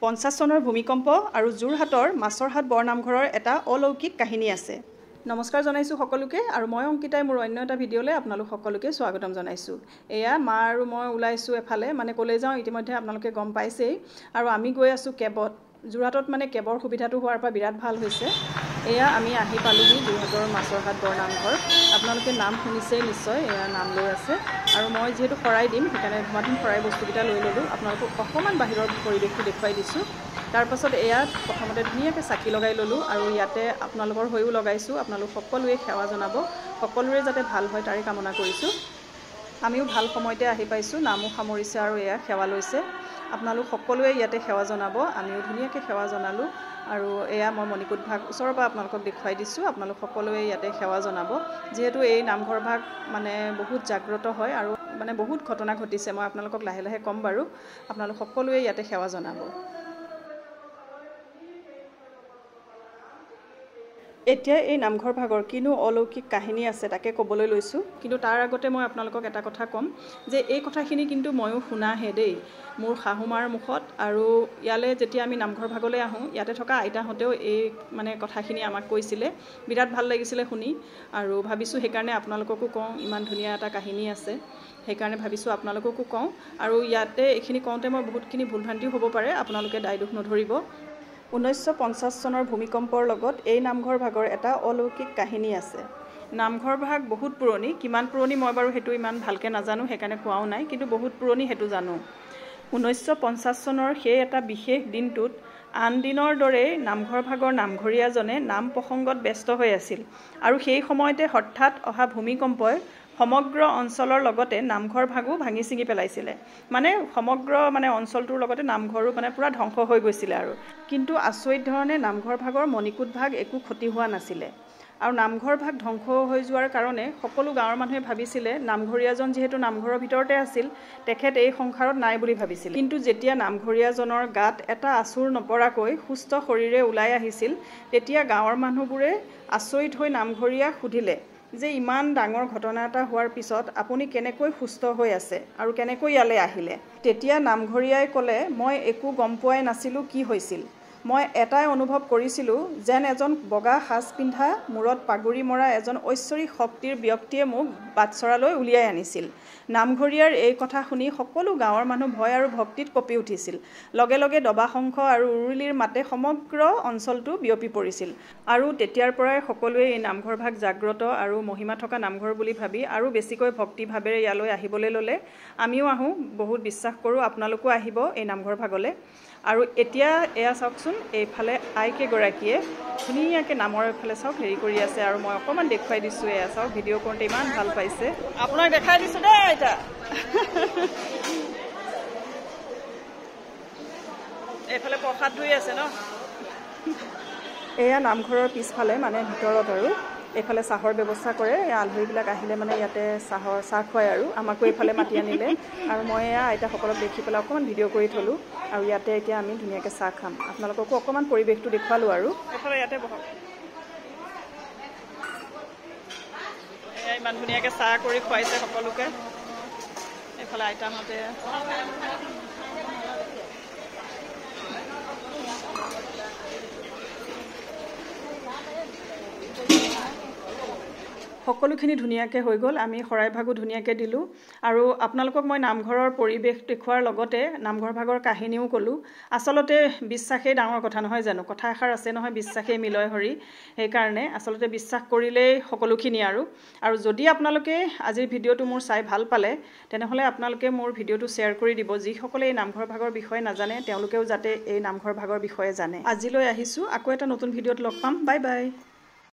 50 চনৰ ভূমিকম্প আৰু যোৰহাটৰ মাছৰহাট বৰনামঘৰৰ এটা অলৌকিক কাহিনী আছে। নমস্কাৰ জনাইছো সকলোকে আৰু মই অংকিতাই মোৰ অন্য এটা ভিডিঅ'লৈ আপোনালোক সকলোকে স্বাগতম জনাইছো। এয়া মা আৰু মই ওলাইছো এফালে মানে কলে যাওঁ ইতিমধ্যে আপোনালোকে গম পাইছেই আৰু আমি গৈ আছো কেবত। যোৰহাটত মানে কেবৰ সুবিধাটো হোৱাৰ পৰা বিৰাট ভাল হৈছে। এয়া আমি আহি পালোহি যোৰহাটৰ মাছৰহাট বৰনামঘৰ। আপোনালোকে নাম শুনিছেই নিশ্চয়, এয়া নাম লৈ আছে আৰু মই যেহেতু শৰাই দিম সেইকাৰণে ধুমাধুম শৰাই বস্তুকেইটা লৈ ল'লোঁ। আপোনালোকক অকণমান বাহিৰৰ পৰিৱেশটো দেখুৱাই দিছোঁ। তাৰপাছত এয়াত প্ৰথমতে ধুনীয়াকৈ চাকি লগাই ল'লোঁ আৰু ইয়াতে আপোনালোকৰ হৈও লগাইছোঁ। আপোনালোক সকলোৱে সেৱা জনাব, সকলোৰে যাতে ভাল হয় তাৰে কামনা কৰিছোঁ। আমিও ভাল সময়তে আহি পাইছোঁ, নামো সামৰিছে আৰু এয়া সেৱা লৈছে। আপোনালোক সকলোৱে ইয়াতে সেৱা জনাব, আমিও ধুনীয়াকৈ সেৱা জনালোঁ আৰু এয়া মই মণিকূট ভাগ ওচৰৰ পৰা আপোনালোকক দেখুৱাই দিছোঁ। আপোনালোক সকলোৱে ইয়াতে সেৱা জনাব, যিহেতু এই নামঘৰ ভাগ মানে বহুত জাগ্ৰত হয় আৰু মানে বহুত ঘটনা ঘটিছে। মই আপোনালোকক লাহে লাহে ক'ম বাৰু, আপোনালোক সকলোৱে ইয়াতে সেৱা জনাব। এতিয়া এই নামঘৰ ভাগৰ কিনো অলৌকিক কাহিনী আছে তাকে ক'বলৈ লৈছোঁ, কিন্তু তাৰ আগতে মই আপোনালোকক এটা কথা ক'ম যে এই কথাখিনি কিন্তু ময়ো শুনাহে দেই মোৰ শাহুমাৰ মুখত। আৰু ইয়ালৈ যেতিয়া আমি নামঘৰ ভাগলৈ আহোঁ, ইয়াতে থকা আইতাহঁতেও এই মানে কথাখিনি আমাক কৈছিলে, বিৰাট ভাল লাগিছিলে শুনি আৰু ভাবিছোঁ সেইকাৰণে আপোনালোককো কওঁ। ইমান ধুনীয়া এটা কাহিনী আছে, সেইকাৰণে ভাবিছোঁ আপোনালোককো কওঁ। আৰু ইয়াতে এইখিনি কওঁতে মই বহুতখিনি ভুলভ্ৰান্তিও হ'ব পাৰে, আপোনালোকে দায় দোষ নধৰিব। 1950 চনৰ ভূমিকম্পৰ লগত এই নামঘৰ ভাগৰ এটা অলৌকিক কাহিনী আছে। নামঘৰ ভাগ বহুত পুৰণি, কিমান পুৰণি মই বাৰু সেইটো ইমান ভালকৈ নাজানো, সেইকাৰণে কোৱাও নাই, কিন্তু বহুত পুৰণি সেইটো জানো। 1950 চনৰ সেই এটা বিশেষ দিনটোত আন দিনৰ দৰেই নামঘৰ ভাগৰ নামঘৰীয়াজনে নাম প্ৰসংগত ব্যস্ত হৈ আছিল আৰু সেই সময়তে হঠাৎ অহা ভূমিকম্পই সমগ্ৰ অঞ্চলৰ লগতে নামঘৰ ভাগো ভাঙি ছিঙি পেলাইছিলে। মানে সমগ্ৰ মানে অঞ্চলটোৰ লগতে নামঘৰো মানে পূৰা ধ্বংস হৈ গৈছিলে আৰু। কিন্তু আচৰিত ধৰণে নামঘৰ ভাগৰ মণিকূট ভাগ একো ক্ষতি হোৱা নাছিলে। আৰু নামঘৰ ভাগ ধ্বংস হৈ যোৱাৰ কাৰণে সকলো গাঁৱৰ মানুহে ভাবিছিলে নামঘৰীয়াজন যিহেতু নামঘৰৰ ভিতৰতে আছিল, তেখেত এই সংসাৰত নাই বুলি ভাবিছিল। কিন্তু যেতিয়া নামঘৰীয়াজনৰ গাত এটা আঁচোৰ নপৰাকৈ সুস্থ শৰীৰে ওলাই আহিছিল, তেতিয়া গাঁৱৰ মানুহবোৰে আচৰিত হৈ নামঘৰীয়াক সুধিলে যে ইমান ডাঙৰ ঘটনা এটা হোৱাৰ পিছত আপুনি কেনেকৈ সুস্থ হৈ আছে আৰু কেনেকৈ ইয়ালৈ আহিলে। তেতিয়া নামঘৰীয়াই ক'লে, মই একো গম পোৱাই নাছিলোঁ কি হৈছিল। মই এটাই অনুভৱ কৰিছিলোঁ যেন এজন বগা সাজ পিন্ধা মূৰত পাগুৰি মৰা এজন ঐশ্বৰিক শক্তিৰ ব্যক্তিয়ে মোক বাটচৰালৈ উলিয়াই আনিছিল। নামঘৰীয়াৰ এই কথা শুনি সকলো গাঁৱৰ মানুহ ভয় আৰু ভক্তিত কঁপি উঠিছিল। লগে লগে দবা শংখ আৰু উৰুলিৰ মাতে সমগ্ৰ অঞ্চলটো বিয়পি পৰিছিল আৰু তেতিয়াৰ পৰাই সকলোৱে এই নামঘৰ ভাগ জাগ্ৰত আৰু মহিমা থকা নামঘৰ বুলি ভাবি আৰু বেছিকৈ ভক্তিভাৱেৰে ইয়ালৈ আহিবলৈ ল'লে। আমিও আহোঁ, বহুত বিশ্বাস কৰোঁ আপোনালোকো আহিব এই নামঘৰ ভাগলৈ। আৰু এতিয়া এয়া চাওকচোন, এইফালে আইকেইগৰাকীয়ে ধুনীয়াকৈ নামৰ এইফালে চাওক হেৰি কৰি আছে আৰু মই অকণমান দেখুৱাই দিছোঁ। এয়া চাওক, ভিডিঅ' কৰোঁতে ইমান ভাল পাইছে, আপোনাক দেখাই দিছোঁ দেই আইতা। এইফালে প্ৰসাদ ধুই আছে ন। এয়া নামঘৰৰ পিছফালে মানে ভিতৰত আৰু এইফালে চাহৰ ব্যৱস্থা কৰে। আলহীবিলাক আহিলে মানে ইয়াতে চাহ খুৱায় আৰু আমাকো এইফালে মাতি আনিলে আৰু মই এয়া আইতাসকলক দেখি পেলাই অকণমান ভিডিঅ' কৰি থ'লোঁ আৰু ইয়াতে এতিয়া আমি ধুনীয়াকৈ চাহ খাম। আপোনালোককো অকণমান পৰিৱেশটো দেখুৱালোঁ আৰু এইফালে ইয়াতে বহক। এয়া ইমান ধুনীয়াকৈ চাহ কৰি খুৱাইছে সকলোকে। এইফালে আইতাহঁতে সকলোখিনি ধুনীয়াকৈ হৈ গ'ল। আমি শৰাই ভাগো ধুনীয়াকৈ দিলোঁ আৰু আপোনালোকক মই নামঘৰৰ পৰিৱেশ দেখুৱাৰ লগতে নামঘৰ ভাগৰ কাহিনীও ক'লোঁ। আচলতে বিশ্বাসেই ডাঙৰ কথা নহয় জানো, কথা এষাৰ আছে নহয়, বিশ্বাসেই মিলয় হৰি। সেইকাৰণে আচলতে বিশ্বাস কৰিলেই সকলোখিনি আৰু যদি আপোনালোকে আজিৰ ভিডিঅ'টো মোৰ চাই ভাল পালে তেনেহ'লে আপোনালোকে মোৰ ভিডিঅ'টো শ্বেয়াৰ কৰি দিব। যিসকলে এই নামঘৰ ভাগৰ বিষয়ে নাজানে তেওঁলোকেও যাতে এই নামঘৰ ভাগৰ বিষয়ে জানে। আজিলৈ আহিছোঁ, আকৌ এটা নতুন ভিডিঅ'ত লগ পাম। Bye bye.